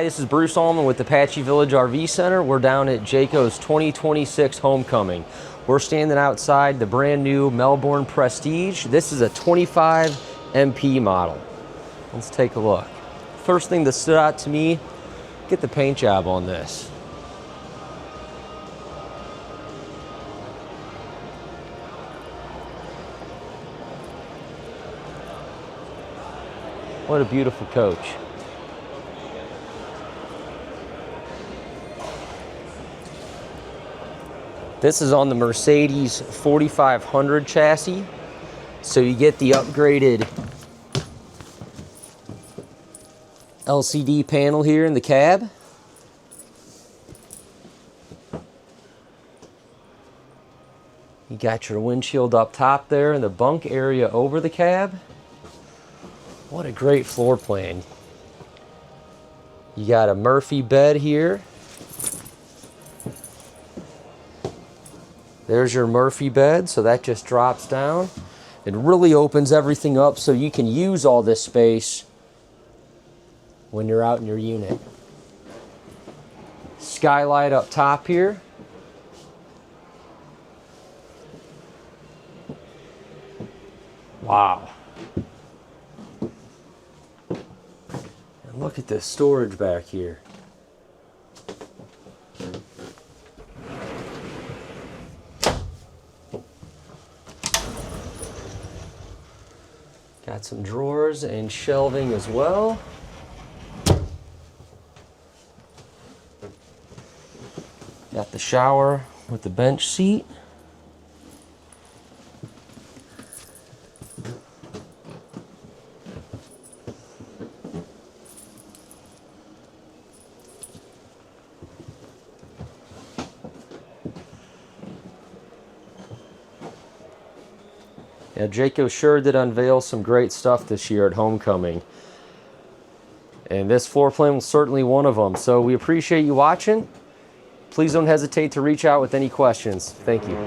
Hi, this is Bruce Allman with Apache Village RV Center. We're down at Jayco's 2026 Homecoming. We're standing outside the brand new Melbourne Prestige. This is a 25 MP model. Let's take a look. First thing that stood out to me, get the paint job on this. What a beautiful coach. This is on the Mercedes 4500 chassis. So you get the upgraded LCD panel here in the cab. You got your windshield up top there and the bunk area over the cab. What a great floor plan. You got a Murphy bed here. There's your Murphy bed, so that just drops down. It really opens everything up so you can use all this space when you're out in your unit. Skylight up top here. Wow. And look at this storage back here. Got some drawers and shelving as well. Got the shower with the bench seat. Now, Jayco sure did unveil some great stuff this year at Homecoming. And this floor plan was certainly one of them. So we appreciate you watching. Please don't hesitate to reach out with any questions. Thank you.